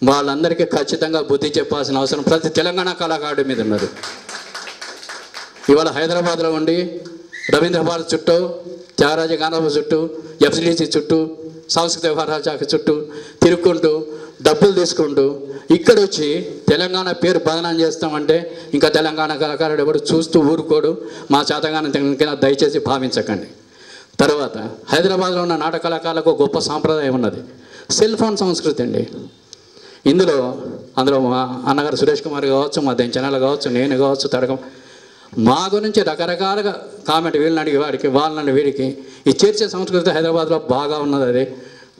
వాళ్ళందరికీ ఖచ్చితంగా బుద్ధి చెప్పాల్సిన అవసరం ప్రతి తెలంగాణ కళాకారుడి మీద ఉన్నది. ఇవాళ హైదరాబాద్లో ఉండి రవీంద్ర భారత్ చుట్టూ, త్యాగరాజ గానసభ చుట్టూ, ఎఫ్సిడిసి చుట్టూ, సాంస్కృతిక వ్యవహారాల శాఖ చుట్టూ తిరుక్కుంటూ డబ్బులు తీసుకుంటూ ఇక్కడ వచ్చి తెలంగాణ పేరు బదనాం చేస్తామంటే ఇంకా తెలంగాణ కళాకారుడు ఎవడు చూస్తూ ఊరుకోడు. మా చేతగానం దయచేసి భావించకండి. తర్వాత హైదరాబాద్లో ఉన్న నాటక కళాకారులకు గొప్ప సాంప్రదాయం ఉన్నది, సెల్ ఫోన్ సంస్కృతి అండి. అందులో మా అన్నగారు సురేష్ కుమార్ కావచ్చు, మా దెంచనాలు కావచ్చు, నేను కావచ్చు, తడకం మా గురించి రకరకాలుగా కామెంట్, వీళ్ళని అడిగి వాడికి, వాళ్ళని వీడికి ఈ చర్చ సంస్కృతి హైదరాబాద్లో బాగా ఉన్నది. అది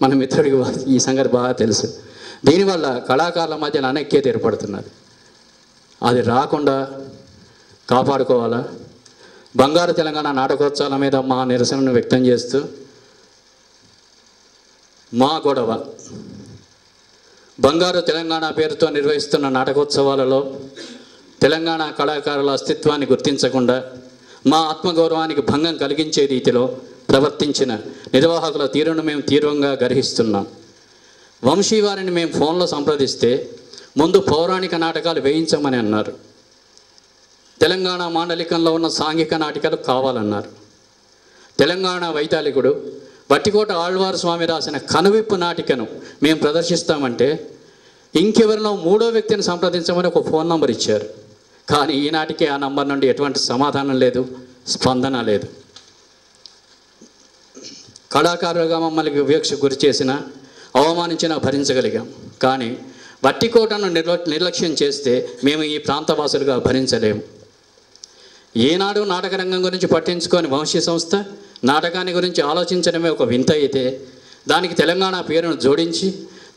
మన మిత్రుడికి ఈ సంగతి బాగా తెలుసు. దీనివల్ల కళాకారుల మధ్య అనైక్యత ఏర్పడుతున్నది. అది రాకుండా కాపాడుకోవాలా. బంగారు తెలంగాణ నాటకోత్సవాల మీద మా నిరసనను వ్యక్తం చేస్తూ మా గొడవ బంగారు తెలంగాణ పేరుతో నిర్వహిస్తున్న నాటకోత్సవాలలో తెలంగాణ కళాకారుల అస్తిత్వాన్ని గుర్తించకుండా మా ఆత్మగౌరవానికి భంగం కలిగించే రీతిలో ప్రవర్తించిన నిర్వాహకుల తీరును మేము తీవ్రంగా గర్హిస్తున్నాం. వంశీ వారిని మేము ఫోన్లో సంప్రదిస్తే ముందు పౌరాణిక నాటకాలు వేయించమని అన్నారు. తెలంగాణ మాండలికంలో ఉన్న సాంఘిక నాటికలు కావాలన్నారు. తెలంగాణ వైతాళికుడు వట్టికోట ఆళ్వారు స్వామి రాసిన కనువిప్పు నాటికను మేము ప్రదర్శిస్తామంటే ఇంకెవరినో మూడో వ్యక్తిని సంప్రదించమని ఒక ఫోన్ నంబర్ ఇచ్చారు. కానీ ఈనాటికి ఆ నంబర్ నుండి ఎటువంటి సమాధానం లేదు, స్పందన లేదు. కళాకారులుగా మమ్మల్ని వివక్షకు గురి చేసిన, అవమానించినా భరించగలిగాం. కానీ వట్టికోటను నిర్లక్ష్యం చేస్తే మేము ఈ ప్రాంతవాసులుగా భరించలేము. ఏనాడు నాటక రంగం గురించి పట్టించుకొని వంశీ సంస్థ నాటకాన్ని గురించి ఆలోచించడమే ఒక వింత అయితే దానికి తెలంగాణ పేరును జోడించి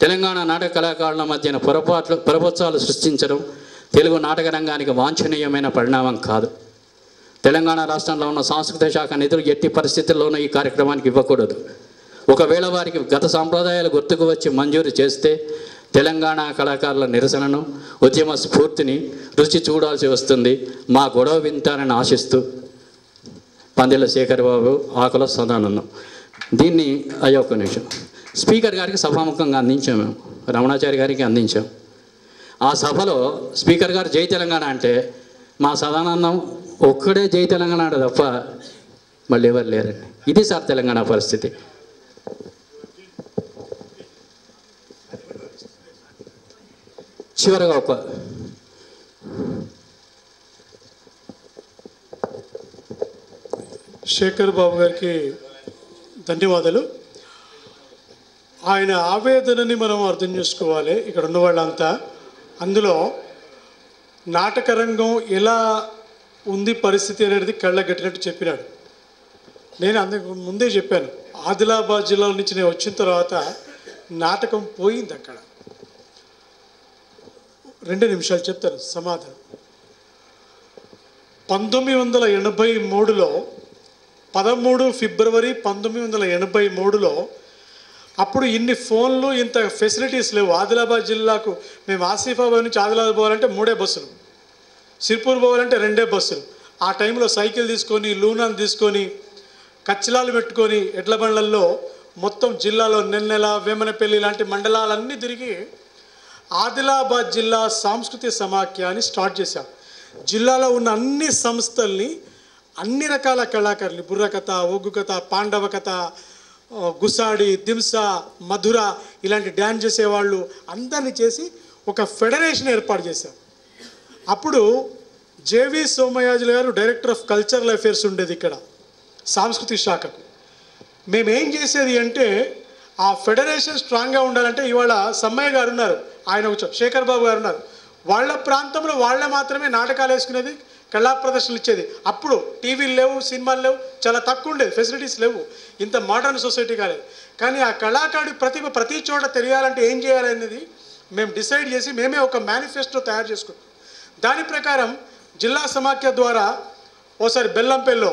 తెలంగాణ నాటక కళాకారుల మధ్యన పొరపచ్చాలు సృష్టించడం తెలుగు నాటక రంగానికి వాంఛనీయమైన పరిణామం కాదు. తెలంగాణ రాష్ట్రంలో ఉన్న సాంస్కృతిక శాఖ నిధులు ఎట్టి పరిస్థితుల్లోనూ ఈ కార్యక్రమానికి ఇవ్వకూడదు. ఒకవేళ వారికి గత సాంప్రదాయాలు గుర్తుకు వచ్చి మంజూరు చేస్తే తెలంగాణ కళాకారుల నిరసనను, ఉద్యమ స్ఫూర్తిని రుచి చూడాల్సి వస్తుంది. మా గొడవ వింటారని ఆశిస్తూ పందిళ్ళ శేఖర్ బాబు, ఆకుల సదానందం. దీన్ని ఒక్క నిమిషం స్పీకర్ గారికి సభాముఖంగా అందించాం. మేము రమణాచారి గారికి అందించాం. ఆ సభలో స్పీకర్ గారు జై తెలంగాణ అంటే మా సదానందం ఒక్కడే జై తెలంగాణ అంటే తప్ప మళ్ళీ ఎవరు లేరండి. ఇది సార్ తెలంగాణ పరిస్థితి. చివరగా శేఖర్ బాబు గారికి ధన్యవాదాలు. ఆయన ఆవేదనని మనం అర్థం చేసుకోవాలి. ఇక్కడ ఉన్న వాళ్ళంతా అందులో నాటక రంగం ఎలా ఉంది పరిస్థితి అనేది కళ్ళగట్టినట్టు చెప్పినాడు. నేను అందుకు ముందే చెప్పాను, ఆదిలాబాద్ జిల్లా నుంచి నేను వచ్చిన తర్వాత నాటకం పోయింది అక్కడ. 2 నిమిషాలు చెప్తాను సమాధానం. 1983లో 13 ఫిబ్రవరి 1983లో అప్పుడు ఇన్ని ఫోన్లు, ఇంత ఫెసిలిటీస్ లేవు. ఆదిలాబాద్ జిల్లాకు మేము ఆసిఫాబాద్ నుంచి ఆదిలాబాద్ పోవాలంటే 3 బస్సులు, సిర్పూర్ పోవాలంటే 2 బస్సులు. ఆ టైంలో సైకిల్ తీసుకొని, లూనాను తీసుకొని, కచ్చలాలు పెట్టుకొని ఎడ్ల బండ్లల్లో మొత్తం జిల్లాలో నెన్నెల, వేమనపల్లి లాంటి మండలాలన్నీ తిరిగి ఆదిలాబాద్ జిల్లా సాంస్కృతిక సమాఖ్యాన్ని స్టార్ట్ చేశాం. జిల్లాలో ఉన్న అన్ని సంస్థల్ని, అన్ని రకాల కళాకారులు, బుర్రకథ, ఒగ్గు కథ, పాండవ కథ, గుసాడి, దింస, మధుర ఇలాంటి డ్యాన్స్ చేసేవాళ్ళు అందరినీ చేసి ఒక ఫెడరేషన్ ఏర్పాటు చేశాం. అప్పుడు జేవి సోమయాజులు గారు డైరెక్టర్ ఆఫ్ కల్చరల్ అఫేర్స్ ఉండేది ఇక్కడ సాంస్కృతిక శాఖకు. మేమేం చేసేది అంటే ఆ ఫెడరేషన్ స్ట్రాంగ్గా ఉండాలంటే ఇవాళ సమ్మయ్య గారు ఉన్నారు, ఆయన శేఖర్ బాబు గారు ఉన్నారు, వాళ్ళ ప్రాంతంలో వాళ్ళే మాత్రమే నాటకాలు వేసుకునేది, కళా ప్రదర్శనలు ఇచ్చేది. అప్పుడు టీవీలు లేవు, సినిమాలు లేవు, చాలా తక్కువ ఉండేది, ఫెసిలిటీస్ లేవు, ఇంత మోడర్న్ సొసైటీ కాలేదు. కానీ ఆ కళాకారుడి ప్రతిభ ప్రతి చోట తెలియాలంటే ఏం చేయాలనేది మేము డిసైడ్ చేసి మేమే ఒక మేనిఫెస్టో తయారు చేసుకున్నాం. దాని ప్రకారం జిల్లా సమాఖ్య ద్వారా ఓసారి బెల్లంపల్లిలో,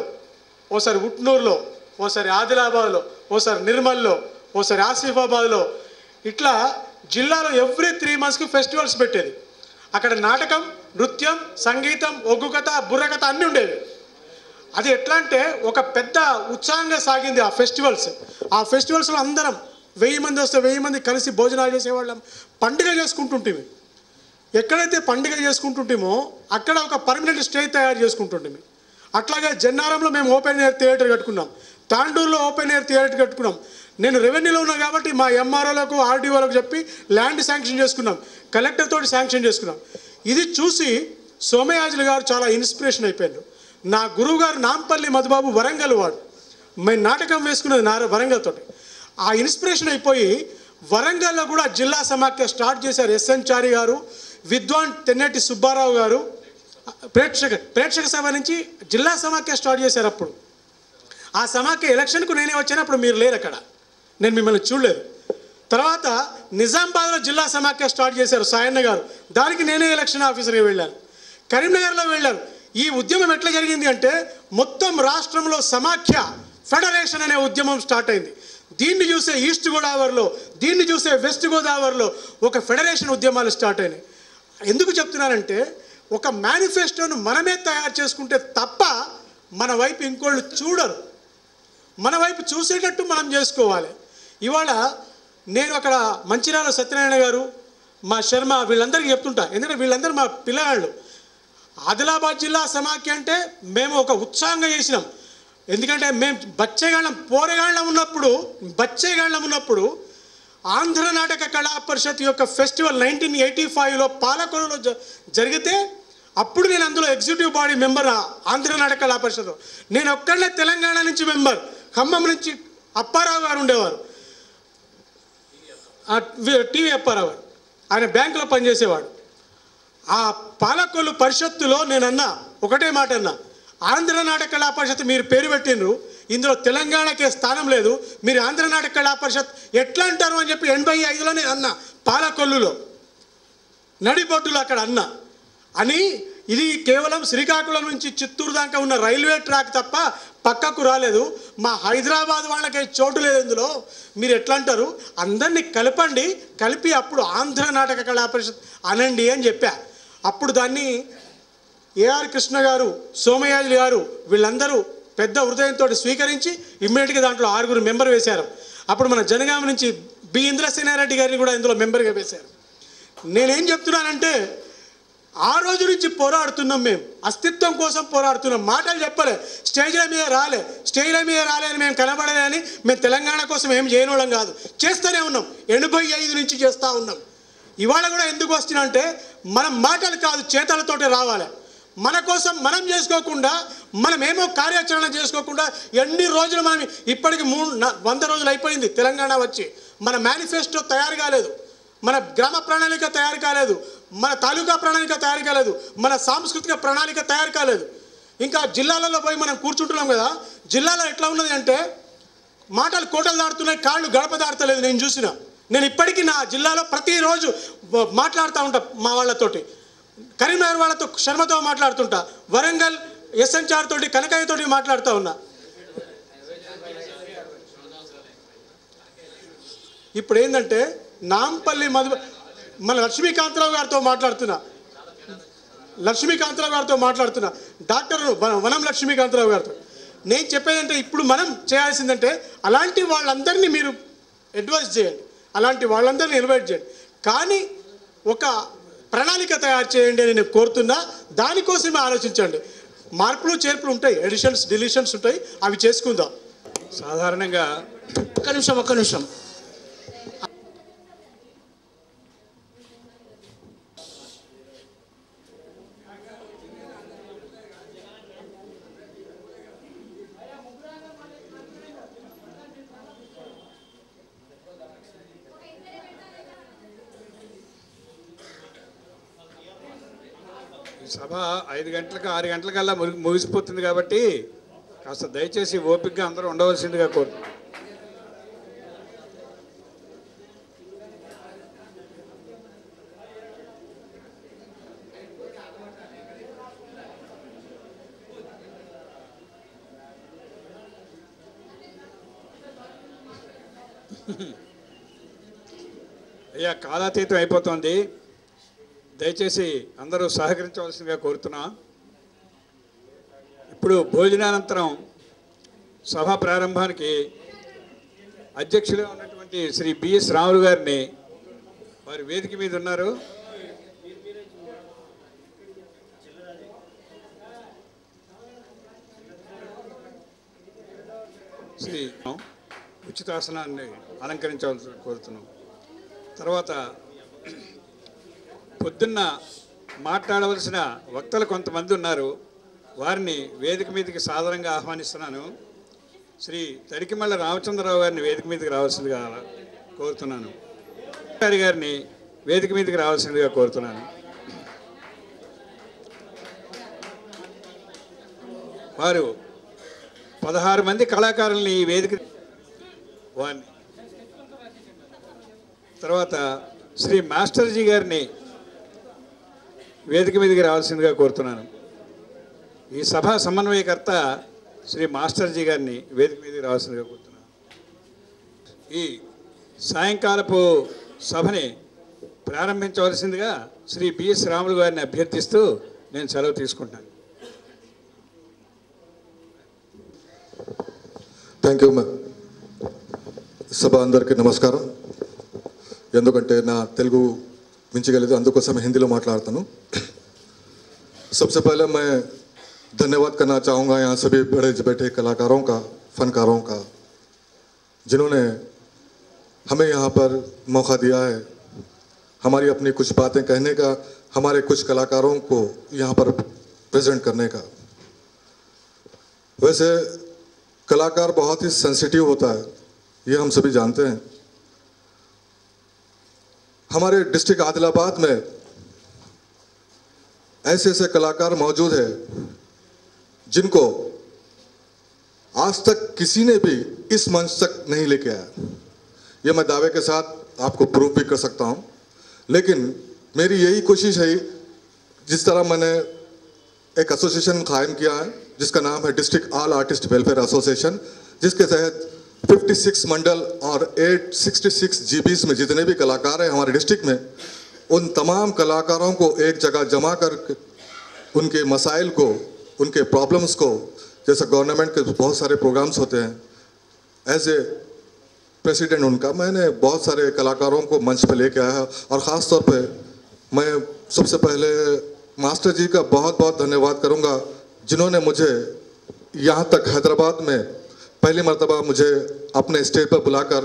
ఓసారి ఉట్నూరులో, ఓసారి ఆదిలాబాద్లో, ఓసారి నిర్మల్లో, ఓసారి ఆసిఫాబాద్లో, ఇట్లా జిల్లాలో ఎవ్రీ 3 monthsకి ఫెస్టివల్స్ పెట్టేది. అక్కడ నాటకం, నృత్యం, సంగీతం, ఒగ్గు కథ, బుర్రకథ అన్నీ ఉండేవి. అది ఎట్లా అంటే ఒక పెద్ద ఉత్సాహంగా సాగింది ఆ ఫెస్టివల్స్. ఆ ఫెస్టివల్స్లో అందరం 1000 మంది వస్తే 1000 మంది కలిసి భోజనాలు చేసేవాళ్ళం, పండుగ చేసుకుంటుంటేమి. ఎక్కడైతే పండుగ చేసుకుంటుంటేమో అక్కడ ఒక పర్మనెంట్ స్టేజ్ తయారు చేసుకుంటుంటేమి. అట్లాగే జన్నారంలో మేము ఓపెన్ ఎయిర్ థియేటర్ కట్టుకున్నాం, తాండూరులో ఓపెన్ ఎయిర్ థియేటర్ కట్టుకున్నాం. నేను రెవెన్యూలో ఉన్నా కాబట్టి మా ఎంఆర్ఓలకు ఆర్డీఓలకు చెప్పి ల్యాండ్ శాంక్షన్ చేసుకున్నాం, కలెక్టర్ తోటి శాంక్షన్ చేసుకున్నాం. ఇది చూసి సోమయాజులు గారు చాలా ఇన్స్పిరేషన్ అయిపోయారు. నా గురువు గారు నాంపల్లి మధుబాబు వరంగల్ వాడు, మేము నాటకం వేసుకున్నది వరంగల్ తోటి. ఆ ఇన్స్పిరేషన్ అయిపోయి వరంగల్లో కూడా జిల్లా సమాఖ్య స్టార్ట్ చేశారు. ఎస్ఎన్ చారి గారు, విద్వాన్ తెన్నెట్టి సుబ్బారావు గారు ప్రేక్షక సభ నుంచి జిల్లా సమాఖ్య స్టార్ట్ చేశారు. అప్పుడు ఆ సమాఖ్య ఎలక్షన్కు నేనే వచ్చాను, అప్పుడు మీరు లేరు అక్కడ, నేను మిమ్మల్ని చూడలేదు. తర్వాత నిజామాబాద్లో జిల్లా సమాఖ్య స్టార్ట్ చేశారు సాయన్న గారు, దానికి నేనే ఎలక్షన్ ఆఫీసర్గా వెళ్ళాను. కరీంనగర్లో వెళ్ళాను. ఈ ఉద్యమం ఎట్లా జరిగింది అంటే మొత్తం రాష్ట్రంలో సమాఖ్య ఫెడరేషన్ అనే ఉద్యమం స్టార్ట్ అయింది. దీన్ని చూసే ఈస్ట్ గోదావరిలో, దీన్ని చూసే వెస్ట్ గోదావరిలో ఒక ఫెడరేషన్ ఉద్యమాలు స్టార్ట్ అయినాయి. ఎందుకు చెప్తున్నానంటే ఒక మేనిఫెస్టోను మనమే తయారు చేసుకుంటే తప్ప మన వైపు ఇంకోళ్ళు చూడరు, మన వైపు చూసేటట్టు మనం చేసుకోవాలి. ఇవాళ నేను అక్కడ మంచిర్యాల సత్యనారాయణ గారు, మా శర్మ వీళ్ళందరికీ చెప్తుంటా, ఎందుకంటే వీళ్ళందరూ మా పిల్లగాళ్ళు. ఆదిలాబాద్ జిల్లా సమాఖ్య అంటే మేము ఒక ఉత్సాహంగా చేసినాం. ఎందుకంటే మేము బచ్చేగాళ్ళం ఉన్నప్పుడు ఆంధ్ర నాటక కళా పరిషత్ యొక్క ఫెస్టివల్ 1985లో పాలకొల్లులో జరిగితే అప్పుడు నేను అందులో ఎగ్జిక్యూటివ్ బాడీ మెంబర్ ఆంధ్ర నాటక కళా పరిషత్. నేను ఒక్కళ్ళే తెలంగాణ నుంచి మెంబర్, ఖమ్మం నుంచి అప్పారావు గారు ఉండేవారు, టీవీ అప్పారావు గారు, ఆయన బ్యాంకులో పనిచేసేవాడు. ఆ పాలకొల్లు పరిషత్తులో నేనన్నా ఒకటే మాట అన్నా, ఆంధ్ర నాటక కళా పరిషత్ మీరు పేరు పెట్టినరు, ఇందులో తెలంగాణకే స్థానం లేదు, మీరు ఆంధ్ర నాటక కళా పరిషత్ ఎట్లా అంటారు అని చెప్పి 85లోనే అన్నా, పాలకొల్లులో నడిబొడ్డులో అక్కడ అన్నా అని. ఇది కేవలం శ్రీకాకుళం నుంచి చిత్తూరు దాకా ఉన్న రైల్వే ట్రాక్ తప్ప పక్కకు రాలేదు. మా హైదరాబాద్ వాళ్ళకి చోటు లేదు ఇందులో, మీరు ఎట్లా అంటారు, అందరినీ కలపండి, కలిపి అప్పుడు ఆంధ్ర నాటక కళా పరిషత్ అనండి అని చెప్పా. అప్పుడు దాన్ని ఏఆర్ కృష్ణ గారు, సోమయాజులు గారు వీళ్ళందరూ పెద్ద హృదయంతో స్వీకరించి ఇమ్మీడియట్గా దాంట్లో 6 మెంబర్ వేశారు. అప్పుడు మన జనగామ నుంచి బి ఇంద్రసేనారెడ్డి గారిని కూడా ఇందులో మెంబర్గా వేశారు. నేనేం చెప్తున్నానంటే ఆ రోజు నుంచి పోరాడుతున్నాం, మేము అస్తిత్వం కోసం పోరాడుతున్నాం. మాటలు చెప్పలే, స్టేజ్ల మీద రాలే అని మేము కనబడలే అని మేము తెలంగాణ కోసం ఏం చేయనోళ్ళం కాదు, చేస్తూనే ఉన్నాం. 85 నుంచి చేస్తూ ఉన్నాం. ఇవాళ కూడా ఎందుకు వస్తున్నా అంటే మనం మాటలు కాదు చేతలతోటే రావాలి. మన కోసం మనం చేసుకోకుండా, మనమేమో కార్యాచరణ చేసుకోకుండా ఎన్ని రోజులు మనం ఇప్పటికి 100 రోజులు అయిపోయింది తెలంగాణ వచ్చి, మన మేనిఫెస్టో తయారు కాలేదు, మన గ్రామ ప్రణాళిక తయారు కాలేదు, మన తాలూకా ప్రణాళిక తయారు కాలేదు, మన సాంస్కృతిక ప్రణాళిక తయారు కాలేదు. ఇంకా జిల్లాలలో పోయి మనం కూర్చుంటున్నాం కదా, జిల్లాలో ఎట్లా ఉన్నది అంటే మాటలు కోటలు దాడుతున్నాయి, కాళ్ళు గడప దాడతలేదు. నేను ఇప్పటికీ నా జిల్లాలో ప్రతిరోజు మాట్లాడుతూ ఉంటా, మా వాళ్ళతోటి కరీంనగర్ వాళ్ళతో శర్మతో మాట్లాడుతుంటా, వరంగల్ ఎస్ఎన్ఆర్ తోటి కనకయ్యతోటి మాట్లాడుతూ ఉన్నా. ఇప్పుడు ఏంటంటే నాంపల్లి మన లక్ష్మీకాంతరావు గారితో మాట్లాడుతున్నా, డాక్టర్ వనం లక్ష్మీకాంతరావు గారితో. నేను చెప్పేదంటే ఇప్పుడు మనం చేయాల్సిందంటే అలాంటి వాళ్ళందరినీ మీరు అడ్వైజ్ చేయండి, అలాంటి వాళ్ళందరినీ ఇన్వైట్ చేయండి, కానీ ఒక ప్రణాళిక తయారు చేయండి అని నేను కోరుతున్నా. దానికోసమే ఆలోచించండి. మార్పులు చేర్పులు ఉంటాయి, ఎడిషన్స్ డిలీషన్స్ ఉంటాయి, అవి చేసుకుందాం. సాధారణంగా ఒక్క నిమిషం సభ 5 గంటలకు 6 గంటలకల్లా ముగిసిపోతుంది కాబట్టి కాస్త దయచేసి ఓపికగా అందరూ ఉండవలసిందిగా కోరుతున్నాను. అయ్యా, కాలాతీతం అయిపోతుంది, దయచేసి అందరూ సహకరించవలసిందిగా కోరుతున్నా. ఇప్పుడు భోజనానంతరం సభ ప్రారంభానికి అధ్యక్షులుగా ఉన్నటువంటి శ్రీ బిఎస్ రాములు గారిని వారి వేదిక మీద ఉన్నారు. శ్రీ ఉచితాసనాన్ని అలంకరించవలసి కోరుతున్నాం. తర్వాత పొద్దున్న మాట్లాడవలసిన వక్తలు కొంతమంది ఉన్నారు. వారిని వేదిక మీదకి సాధారణంగా ఆహ్వానిస్తున్నాను. శ్రీ తడికిమల్ల రామచంద్రరావు గారిని వేదిక మీదకి రావాల్సిందిగా కోరుతున్నాను. గారిని వేదిక మీదకి రావాల్సిందిగా కోరుతున్నాను. వారు 16 మంది కళాకారుల్ని ఈ వేదిక వారిని తర్వాత శ్రీ మాస్టర్జీ గారిని వేదిక మీదకి రావాల్సిందిగా కోరుతున్నాను. ఈ సభా సమన్వయకర్త శ్రీ మాస్టర్జీ గారిని వేదిక మీదకి రావాల్సిందిగా కోరుతున్నాను. ఈ సాయంకాలపు సభని ప్రారంభించవలసిందిగా శ్రీ బిఎస్ రాములు గారిని అభ్యర్థిస్తూ నేను సెలవు తీసుకుంటాను. Thank you. సభ అందరికీ నమస్కారం. ఎందుకంటే నా తెలుగు మించగలేదు, అందుకోసం हिंदी में మాట్లాడతాను. सबसे पहले मैं धन्यवाद करना चाहूँगा यहाँ सभी बड़े बैठे कलाकारों का, फनकारों का, जिन्होंने हमें यहाँ पर मौका दिया है हमारी अपनी कुछ बातें कहने का, हमारे कुछ कलाकारों को यहाँ पर प्रेजेंट करने का। वैसे कलाकार बहुत ही सेंसिटिव होता है, ये हम सभी जानते हैं। हमारे डिस्ट्रिक्ट आदिलाबाद में ऐसे ऐसे कलाकार मौजूद हैं जिनको आज तक किसी ने भी इस मंच तक नहीं लेके आया। ये मैं दावे के साथ आपको प्रूव भी कर सकता हूँ। लेकिन मेरी यही कोशिश है, जिस तरह मैंने एक एसोसिएशन कायम किया है जिसका नाम है district all artist welfare association, जिसके तहत 56 मंडल और 866 जीबीस में जितने भी कलाकार हैं हमारे डिस्ट्रिक्ट में, उन तमाम कलाकारों को एक जगह जमा कर उनके मसाइल को, उनके प्रॉब्लम्स को, जैसे गवर्नमेंट के बहुत सारे प्रोग्राम्स होते हैं, एज ए प्रेसिडेंट उनका मैंने बहुत सारे कलाकारों को मंच पे लेके आया। और ख़ास तौर पे मैं सबसे पहले मास्टर जी का बहुत बहुत धन्यवाद करूंगा, जिन्होंने मुझे यहाँ तक हैदराबाद में पहली मर्तबा मुझे अपने स्टेज पर बुलाकर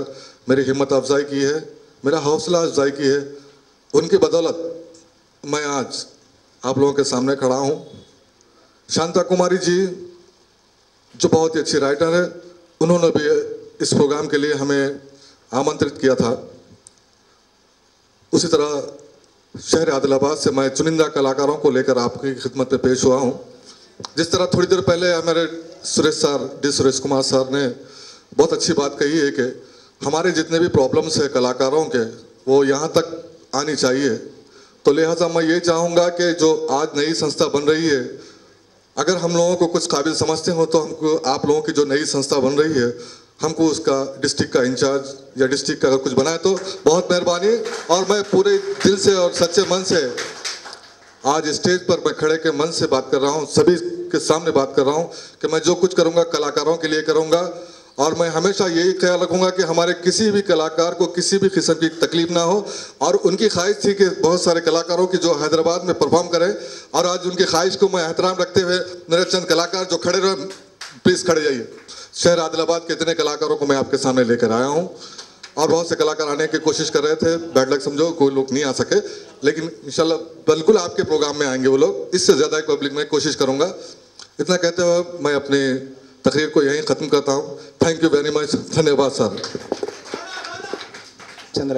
मेरी हिम्मत अफजाई की है, मेरा हौसला अफजाई की है। उनकी बदौलत मैं आज आप लोगों के सामने खड़ा हूँ। शांता कुमारी जी जो बहुत ही अच्छी राइटर है, उन्होंने भी इस प्रोग्राम के लिए हमें आमंत्रित किया था। उसी तरह शहर आदिलाबाद से मैं चुनिंदा कलाकारों को लेकर आपकी खिदमत में पेश हुआ हूँ। जिस तरह थोड़ी देर पहले हमारे Suresh sir, D Suresh Kumar sir ने बहुत अच्छी बात कही है कि हमारे जितने भी प्रॉब्लम्स है कलाकारों के, वो यहाँ तक आनी चाहिए। तो लिहाजा मैं ये चाहूँगा कि जो आज नई संस्था बन रही है, अगर हम लोगों को कुछ काबिल समझते हो तो हमको आप लोगों की जो नई संस्था बन रही है, हमको उसका डिस्ट्रिक्ट का इंचार्ज या डिस्ट्रिक्ट का अगर कुछ बनाए तो बहुत मेहरबानी। और मैं पूरे दिल से और सच्चे मन से आज स्टेज पर मैं खड़े के मन से बात कर रहा हूँ, सभी के सामने बात कर रहा हूँ कि मैं जो कुछ करूँगा कलाकारों के लिए करूँगा। और मैं हमेशा यही ख्याल रखूँगा कि हमारे किसी भी कलाकार को किसी भी किस्म की तकलीफ ना हो। और उनकी ख्वाहिश थी कि बहुत सारे कलाकारों की जो हैदराबाद में परफॉर्म करें, और आज उनकी ख्वाहिश को मैं एहतराम रखते हुए मेरे चंद कलाकार जो खड़े रहे, प्लीज़ खड़े जाइए। शहर आदिलाबाद के इतने कलाकारों को मैं आपके सामने लेकर आया हूँ, और बहुत से कलाकार आने की कोशिश कर रहे थे, बैड लक समझो कोई लोग नहीं आ सके, लेकिन इंशाल्लाह बिल्कुल आपके प्रोग्राम में आएंगे वो लोग। इससे ज़्यादा एक पब्लिक में कोशिश करूँगा। इतना कहते हुए मैं अपनी तकरीर को यहीं ख़त्म करता हूँ। Thank you very much. धन्यवाद सर। చంద్ర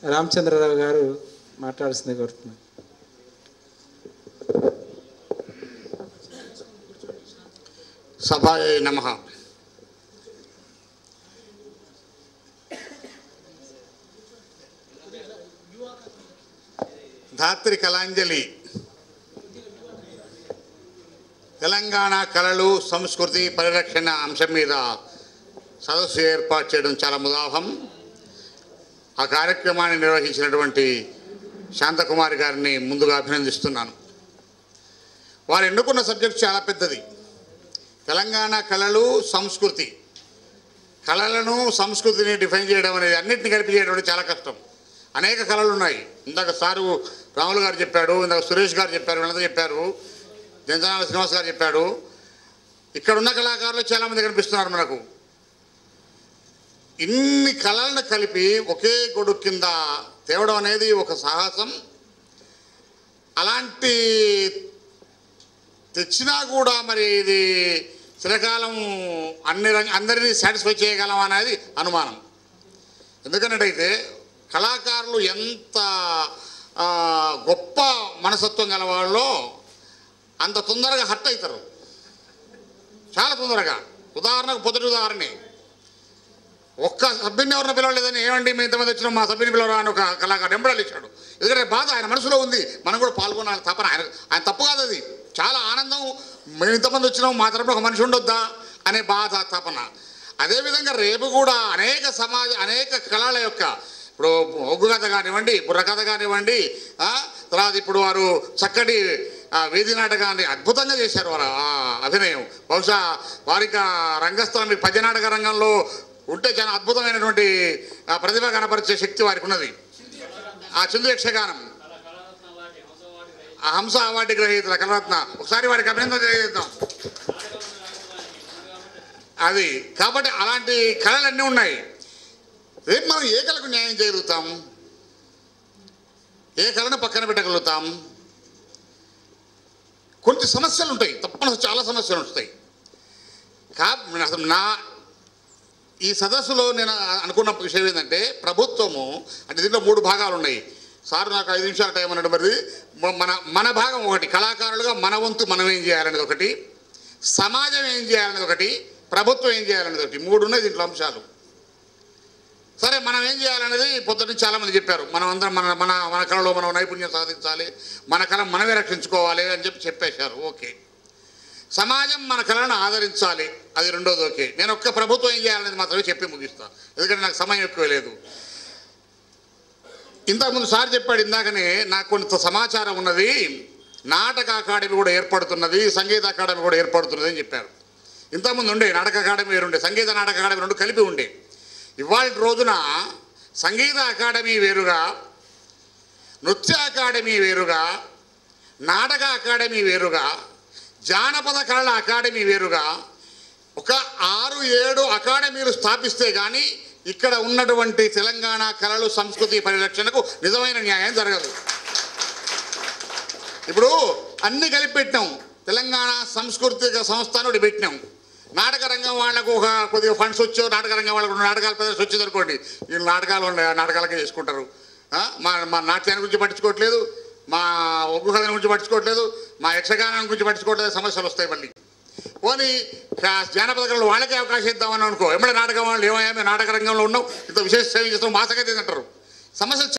రామచంద్రరావు గారు మాట్లాడాల్సింది కోరుతున్నాను. సభాయే నమః. ధాత్రి కళాంజలి తెలంగాణ కళలు సంస్కృతి పరిరక్షణ అంశం మీద సదస్సు ఏర్పాటు చేయడం చాలా ముదాహం. ఆ కార్యక్రమాన్ని నిర్వహించినటువంటి శాంతకుమారి గారిని ముందుగా అభినందిస్తున్నాను. వారు ఎన్నుకున్న సబ్జెక్ట్ చాలా పెద్దది. తెలంగాణ కళలు సంస్కృతి, కళలను సంస్కృతిని డిఫైన్ చేయడం అనేది అన్నింటిని కలిపి చేయడం చాలా కష్టం. అనేక కళలు ఉన్నాయి. ఇందాక సారు రాములు గారు చెప్పాడు, ఇందాక సురేష్ గారు చెప్పారు, వీళ్ళంతా చెప్పారు, జంజనాల శ్రీనివాస్ గారు చెప్పాడు. ఇక్కడ ఉన్న కళాకారులు చాలామంది కనిపిస్తున్నారు మనకు. ఇన్ని కళలను కలిపి ఒకే గొడుగు కింద తేవడం అనేది ఒక సాహసం. అలాంటి తెచ్చినా కూడా మరి ఇది చిరకాలం అందరినీ సాటిస్ఫై చేయగలం అనేది అనుమానం. ఎందుకన్నట్టయితే కళాకారులు ఎంత గొప్ప మనస్తత్వం గలవాళ్ళో అంత తొందరగా హర్ట్ అవుతారు, చాలా తొందరగా. ఉదాహరణకు పొద్దుటి ఉదాహరణే, ఒక్క సభ్యుని ఎవరిని పిలవలేదని, ఏమండి మేము ఇంతమంది వచ్చినాం మా సభ్యుని పిలవరా అని ఒక కళాకారుడు ఎంబడాలు ఇచ్చాడు. ఎందుకంటే బాధ ఆయన మనసులో ఉంది, మనం కూడా పాల్గొనాలి తపన. ఆయన తప్పు కాదు, అది చాలా ఆనందం. మేము ఇంతమంది వచ్చినాం, మా తరపున ఒక మనిషి ఉండొద్దా అనే బాధ, తపన. అదేవిధంగా రేపు కూడా అనేక కళల యొక్క, ఇప్పుడు ఒగ్గు కథ కానివ్వండి, బుర్ర కథ కానివ్వండి, తర్వాత ఇప్పుడు వారు చక్కటి వీధి నాటకాన్ని అద్భుతంగా చేశారు. వారు అభినయం బహుశా వారికి రంగస్థలం పద్య నాటక రంగంలో ఉంటే చాలా అద్భుతమైనటువంటి ప్రతిభ కనపరిచే శక్తి వారికి ఉన్నది. ఆ చిందు యక్షగానం, ఆ హంస అవార్డు గ్రహీతల కళరత్న, ఒకసారి వారికి అభినందన తెలియజేద్దాం. అది కాబట్టి అలాంటి కళలన్నీ ఉన్నాయి. రేపు మనం ఏ కళకు న్యాయం చేయగలుగుతాం, ఏ కళను పక్కన పెట్టగలుగుతాం? కొన్ని సమస్యలు ఉంటాయి, తప్పనిసరి చాలా సమస్యలు ఉంటాయి. అసలు ఈ సదస్సులో నేను అనుకున్న విషయం ఏంటంటే, ప్రభుత్వము అంటే దీంట్లో 3 భాగాలు ఉన్నాయి. సార్ నాకు 5 నిమిషాల టైం అన్నట్టు, మరి మన భాగం ఒకటి, కళాకారులుగా మన వంతు మనం ఏం చేయాలనేది ఒకటి, సమాజం ఏం చేయాలనేది ఒకటి, ప్రభుత్వం ఏం చేయాలనేది ఒకటి. 3 ఉన్నాయి దీంట్లో అంశాలు. సరే, మనం ఏం చేయాలనేది పొద్దున్న చాలామంది చెప్పారు. మనం అందరం మన కళలో మనం నైపుణ్యం సాధించాలి, మన కళ మనమే రక్షించుకోవాలి అని చెప్పేశారు. ఓకే. సమాజం మన కళను ఆదరించాలి, అది రెండోది. ఓకే. నేను ఒక్క ప్రభుత్వం ఏం చేయాలనేది మాత్రమే చెప్పి ముగిస్తాను, ఎందుకంటే నాకు సమయం ఎక్కువ లేదు. ఇంతకుముందు సార్ చెప్పాడు ఇందాకనే, నాకు కొంత సమాచారం ఉన్నది, నాటక అకాడమీ కూడా ఏర్పడుతున్నది, సంగీత అకాడమీ కూడా ఏర్పడుతున్నది అని చెప్పారు. ఇంతకుముందు ఉండే నాటక అకాడమీ వేరుండే, సంగీత నాటక అకాడమీ 2 కలిపి ఉండే. ఇవాళ రోజున సంగీత అకాడమీ వేరుగా, నృత్య అకాడమీ వేరుగా, నాటక అకాడమీ వేరుగా, జానపద కళల అకాడమీ వేరుగా ఒక 6-7 అకాడమీలు స్థాపిస్తే కానీ ఇక్కడ ఉన్నటువంటి తెలంగాణ కళలు సంస్కృతి పరిరక్షణకు నిజమైన న్యాయం జరగదు. ఇప్పుడు అన్ని కలిపి పెట్టినాం, తెలంగాణ సాంస్కృతిక సంస్థను పెట్టినాం. నాటక రంగం వాళ్ళకు ఒక కొద్దిగా ఫండ్స్ వచ్చావు, నాటక రంగం వాళ్ళకు నాటకాల ప్రదర్శన వచ్చింది అనుకోండి, వీళ్ళు నాటకాలకే చేసుకుంటారు. మా నాట్యాన్ని గురించి పట్టించుకోవట్లేదు, మా ఒగ్గు కథల గురించి పట్టించుకోవట్లేదు, మా యక్షగానం గురించి పట్టించుకోవట్లేదు, సమస్యలు వస్తాయి. మళ్ళీ పోనీ జానపద కళలు వాళ్ళకే అవకాశం ఇద్దామని అనుకో, ఎమ్మడే నాటకం వాళ్ళు ఏమయ్యా మేము నాటక రంగంలో ఉన్నాం, ఇంత విశేష సేవ చేస్తాం, మా సంగతి ఏంటంటారు. సమస్యలు